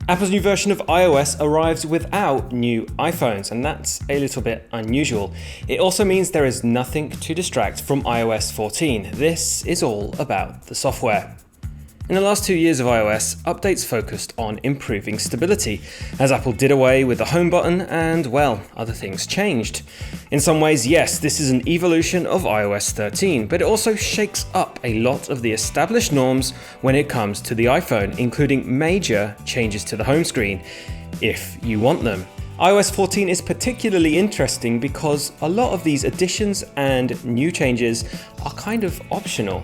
Apple's new version of iOS arrives without new iPhones, and that's a little bit unusual. It also means there is nothing to distract from iOS 14. This is all about the software. In the last 2 years of iOS, updates focused on improving stability, as Apple did away with the home button and, well, other things changed. In some ways, yes, this is an evolution of iOS 13, but it also shakes up a lot of the established norms when it comes to the iPhone, including major changes to the home screen, if you want them. iOS 14 is particularly interesting because a lot of these additions and new changes are kind of optional.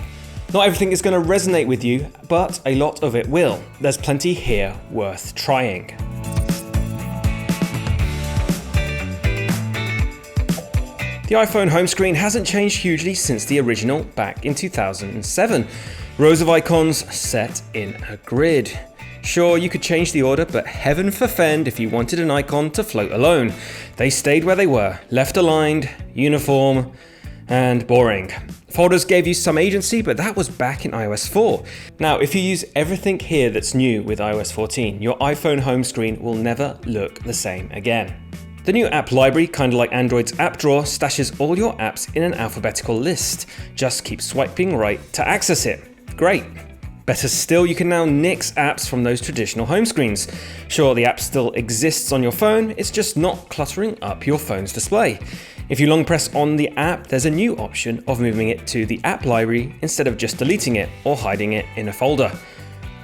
Not everything is going to resonate with you, but a lot of it will. There's plenty here worth trying. The iPhone home screen hasn't changed hugely since the original back in 2007. Rows of icons set in a grid. Sure, you could change the order, but heaven forfend if you wanted an icon to float alone. They stayed where they were, left aligned, uniform, and boring. Folders gave you some agency, but that was back in iOS 4. Now, if you use everything here that's new with iOS 14, your iPhone home screen will never look the same again. The new app library, kind of like Android's app drawer, stashes all your apps in an alphabetical list. Just keep swiping right to access it. Great. Better still, you can now nix apps from those traditional home screens. Sure, the app still exists on your phone, it's just not cluttering up your phone's display. If you long press on the app, there's a new option of moving it to the app library instead of just deleting it or hiding it in a folder.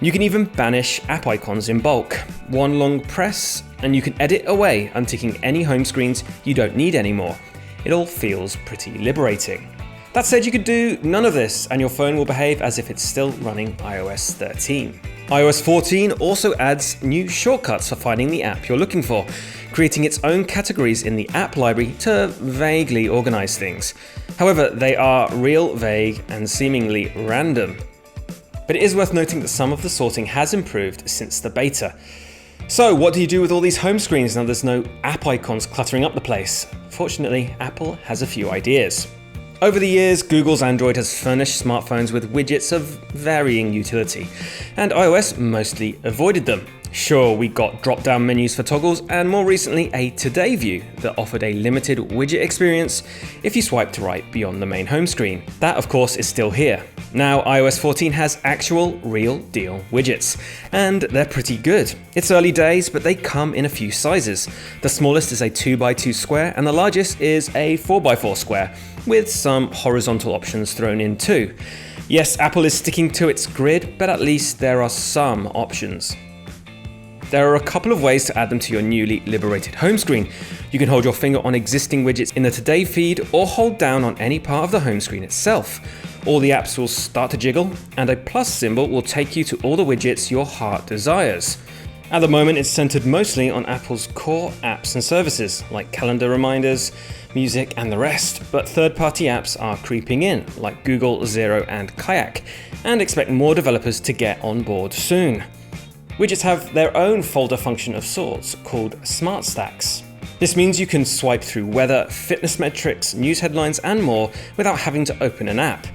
You can even banish app icons in bulk. One long press and you can edit away, unticking any home screens you don't need anymore. It all feels pretty liberating. That said, you could do none of this and your phone will behave as if it's still running iOS 13. iOS 14 also adds new shortcuts for finding the app you're looking for, creating its own categories in the app library to vaguely organize things. However, they are real vague and seemingly random. But it is worth noting that some of the sorting has improved since the beta. So what do you do with all these home screens now there's no app icons cluttering up the place? Fortunately, Apple has a few ideas. Over the years, Google's Android has furnished smartphones with widgets of varying utility, and iOS mostly avoided them. Sure, we got drop-down menus for toggles, and more recently a Today view that offered a limited widget experience if you swiped right beyond the main home screen. That, of course, is still here. Now, iOS 14 has actual, real-deal widgets, and they're pretty good. It's early days, but they come in a few sizes. The smallest is a 2x2 square, and the largest is a 4x4 square, with some horizontal options thrown in too. Yes, Apple is sticking to its grid, but at least there are some options. There are a couple of ways to add them to your newly liberated home screen. You can hold your finger on existing widgets in the Today feed or hold down on any part of the home screen itself. All the apps will start to jiggle, and a plus symbol will take you to all the widgets your heart desires. At the moment, it's centered mostly on Apple's core apps and services, like calendar reminders, music, and the rest, but third-party apps are creeping in, like Google, Zero, and Kayak, and expect more developers to get on board soon. Widgets have their own folder function of sorts, called Smart Stacks. This means you can swipe through weather, fitness metrics, news headlines, and more without having to open an app,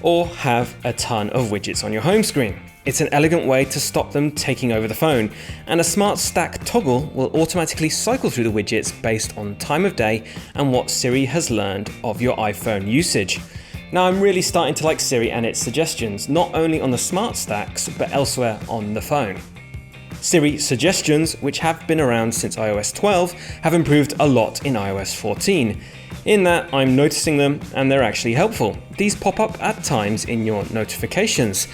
or have a ton of widgets on your home screen. It's an elegant way to stop them taking over the phone, and a Smart Stack toggle will automatically cycle through the widgets based on time of day and what Siri has learned of your iPhone usage. Now, I'm really starting to like Siri and its suggestions, not only on the Smart Stacks, but elsewhere on the phone. Siri suggestions, which have been around since iOS 12, have improved a lot in iOS 14. In that, I'm noticing them and they're actually helpful. These pop up at times in your notifications.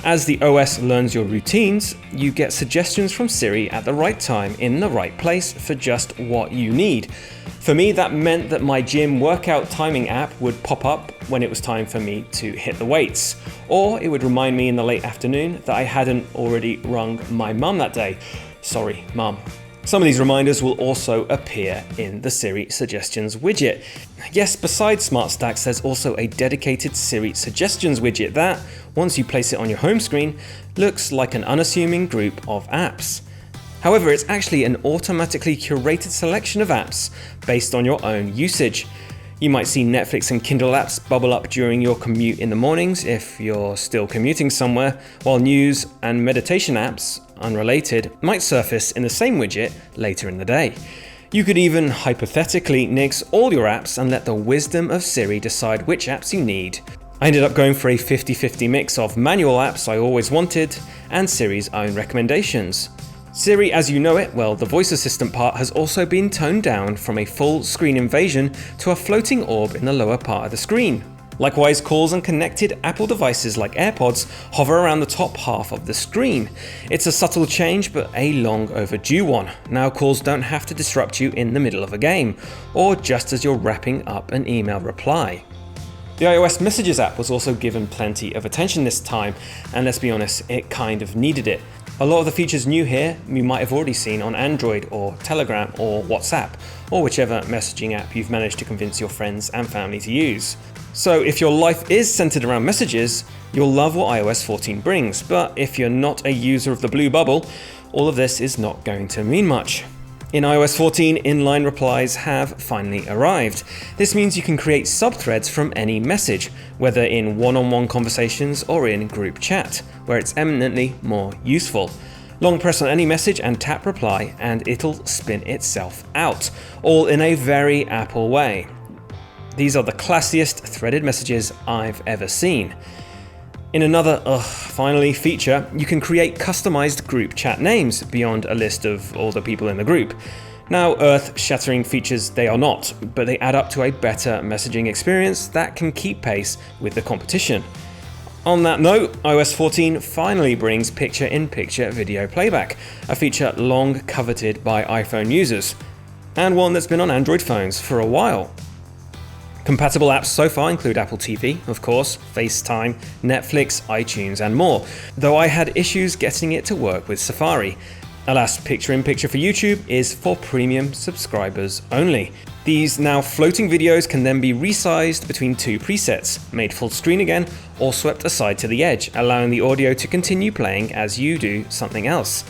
As the OS learns your routines, you get suggestions from Siri at the right time in the right place for just what you need. For me, that meant that my gym workout timing app would pop up when it was time for me to hit the weights, or it would remind me in the late afternoon that I hadn't already rung my mum that day. Sorry, mum. Some of these reminders will also appear in the Siri Suggestions widget. Yes, besides Smart Stacks, there's also a dedicated Siri Suggestions widget that, once you place it on your home screen, looks like an unassuming group of apps. However, it's actually an automatically curated selection of apps based on your own usage. You might see Netflix and Kindle apps bubble up during your commute in the mornings if you're still commuting somewhere, while news and meditation apps unrelated might surface in the same widget later in the day. You could even hypothetically nix all your apps and let the wisdom of Siri decide which apps you need. I ended up going for a 50-50 mix of manual apps I always wanted and Siri's own recommendations. Siri as you know it, well, the voice assistant part has also been toned down from a full screen invasion to a floating orb in the lower part of the screen. Likewise, calls and connected Apple devices like AirPods hover around the top half of the screen. It's a subtle change, but a long overdue one. Now calls don't have to disrupt you in the middle of a game, or just as you're wrapping up an email reply. The iOS Messages app was also given plenty of attention this time, and let's be honest, it kind of needed it. A lot of the features new here you might have already seen on Android or Telegram or WhatsApp, or whichever messaging app you've managed to convince your friends and family to use. So if your life is centered around messages, you'll love what iOS 14 brings, but if you're not a user of the blue bubble, all of this is not going to mean much. In iOS 14, inline replies have finally arrived. This means you can create subthreads from any message, whether in one-on-one conversations or in group chat, where it's eminently more useful. Long press on any message and tap reply, and it'll spin itself out, all in a very Apple way. These are the classiest threaded messages I've ever seen. In another, finally feature, you can create customized group chat names beyond a list of all the people in the group. Now, earth-shattering features they are not, but they add up to a better messaging experience that can keep pace with the competition. On that note, iOS 14 finally brings picture-in-picture video playback, a feature long coveted by iPhone users, and one that's been on Android phones for a while. Compatible apps so far include Apple TV, of course, FaceTime, Netflix, iTunes, and more, though I had issues getting it to work with Safari. Alas, picture-in-picture for YouTube is for premium subscribers only. These now floating videos can then be resized between two presets, made full screen again, or swept aside to the edge, allowing the audio to continue playing as you do something else.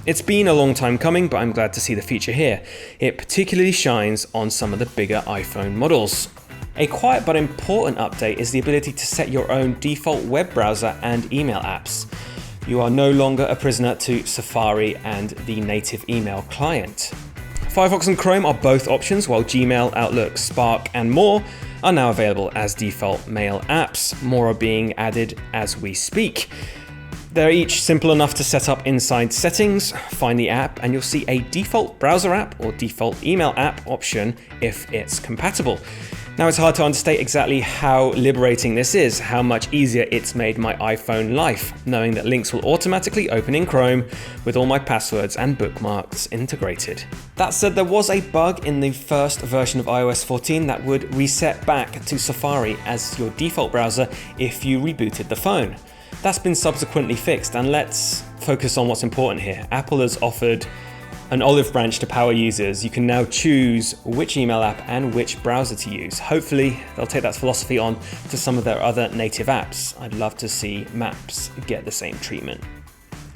It's been a long time coming, but I'm glad to see the feature here. It particularly shines on some of the bigger iPhone models. A quiet but important update is the ability to set your own default web browser and email apps. You are no longer a prisoner to Safari and the native email client. Firefox and Chrome are both options, while Gmail, Outlook, Spark, and more are now available as default mail apps. More are being added as we speak. They're each simple enough to set up inside Settings, find the app, and you'll see a default browser app or default email app option if it's compatible. Now, it's hard to understate exactly how liberating this is, how much easier it's made my iPhone life, knowing that links will automatically open in Chrome with all my passwords and bookmarks integrated. That said, there was a bug in the first version of iOS 14 that would reset back to Safari as your default browser if you rebooted the phone. That's been subsequently fixed, and let's focus on what's important here. Apple has offered an olive branch to power users. You can now choose which email app and which browser to use. Hopefully, they'll take that philosophy on to some of their other native apps. I'd love to see Maps get the same treatment.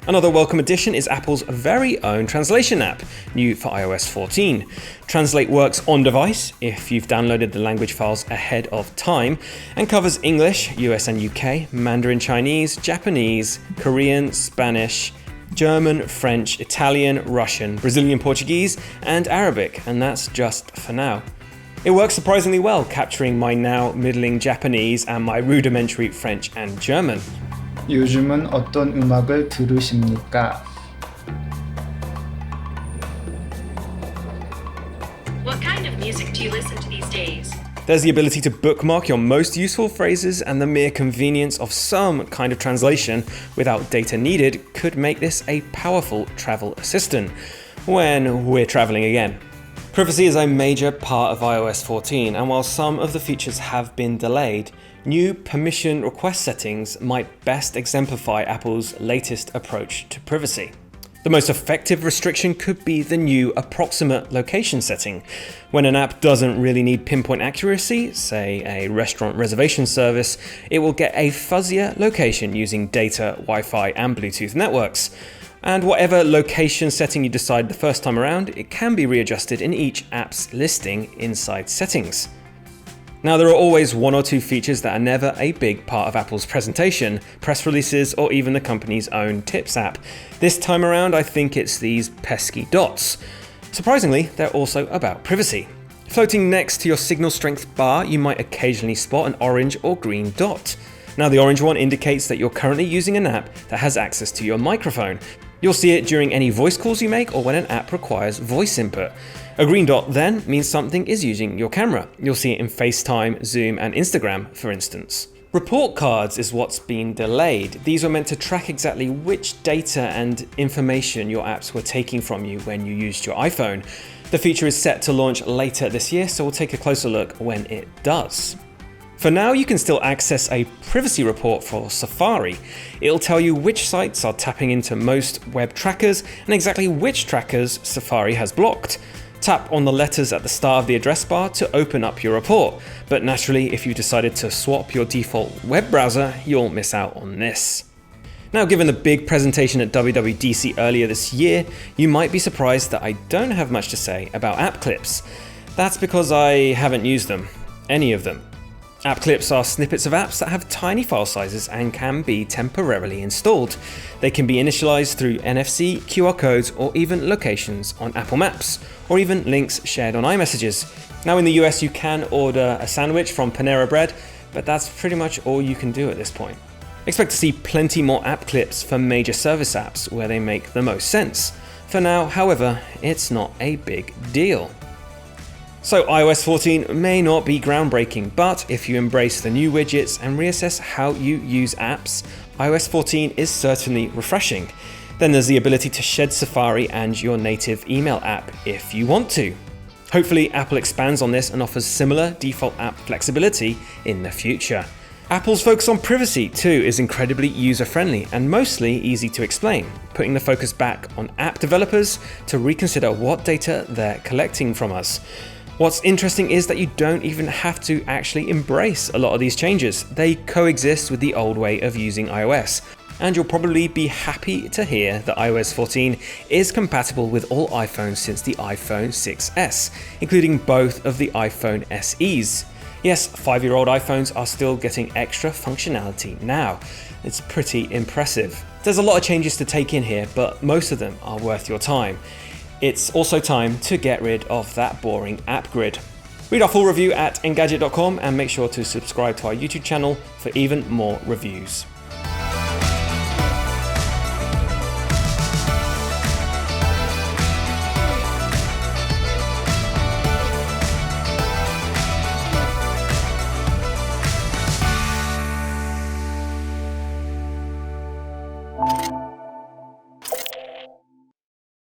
Another welcome addition is Apple's very own translation app, new for iOS 14. Translate works on device if you've downloaded the language files ahead of time, and covers English, US and UK, Mandarin Chinese, Japanese, Korean, Spanish, German, French, Italian, Russian, Brazilian Portuguese, and Arabic, and that's just for now. It works surprisingly well, capturing my now middling Japanese and my rudimentary French and German. 요즘은 어떤 음악을 들으십니까? What kind of music do you listen to these days? There's the ability to bookmark your most useful phrases, and the mere convenience of some kind of translation without data needed could make this a powerful travel assistant when we're traveling again. Privacy is a major part of iOS 14, and while some of the features have been delayed, new permission request settings might best exemplify Apple's latest approach to privacy. The most effective restriction could be the new approximate location setting. When an app doesn't really need pinpoint accuracy, say a restaurant reservation service, it will get a fuzzier location using data, Wi-Fi, and Bluetooth networks. And whatever location setting you decide the first time around, it can be readjusted in each app's listing inside Settings. Now, there are always one or two features that are never a big part of Apple's presentation, press releases, or even the company's own Tips app. This time around, I think it's these pesky dots. Surprisingly, they're also about privacy. Floating next to your signal strength bar, you might occasionally spot an orange or green dot. Now, the orange one indicates that you're currently using an app that has access to your microphone. You'll see it during any voice calls you make or when an app requires voice input. A green dot then means something is using your camera. You'll see it in FaceTime, Zoom, and Instagram, for instance. Report cards is what's been delayed. These were meant to track exactly which data and information your apps were taking from you when you used your iPhone. The feature is set to launch later this year, so we'll take a closer look when it does. For now, you can still access a privacy report for Safari. It'll tell you which sites are tapping into most web trackers and exactly which trackers Safari has blocked. Tap on the letters at the start of the address bar to open up your report, but naturally, if you decided to swap your default web browser, you'll miss out on this. Now, given the big presentation at WWDC earlier this year, you might be surprised that I don't have much to say about app clips. That's because I haven't used them, any of them. App clips are snippets of apps that have tiny file sizes and can be temporarily installed. They can be initialized through NFC, QR codes, or even locations on Apple Maps, or even links shared on iMessages. Now, in the US, you can order a sandwich from Panera Bread, but that's pretty much all you can do at this point. Expect to see plenty more app clips for major service apps where they make the most sense. For now, however, it's not a big deal. So iOS 14 may not be groundbreaking, but if you embrace the new widgets and reassess how you use apps, iOS 14 is certainly refreshing. Then there's the ability to shed Safari and your native email app if you want to. Hopefully, Apple expands on this and offers similar default app flexibility in the future. Apple's focus on privacy too is incredibly user-friendly and mostly easy to explain, putting the focus back on app developers to reconsider what data they're collecting from us. What's interesting is that you don't even have to actually embrace a lot of these changes. They coexist with the old way of using iOS. And you'll probably be happy to hear that iOS 14 is compatible with all iPhones since the iPhone 6s, including both of the iPhone SEs. Yes, 5-year-old iPhones are still getting extra functionality now. It's pretty impressive. There's a lot of changes to take in here, but most of them are worth your time. It's also time to get rid of that boring app grid. Read our full review at engadget.com and make sure to subscribe to our YouTube channel for even more reviews.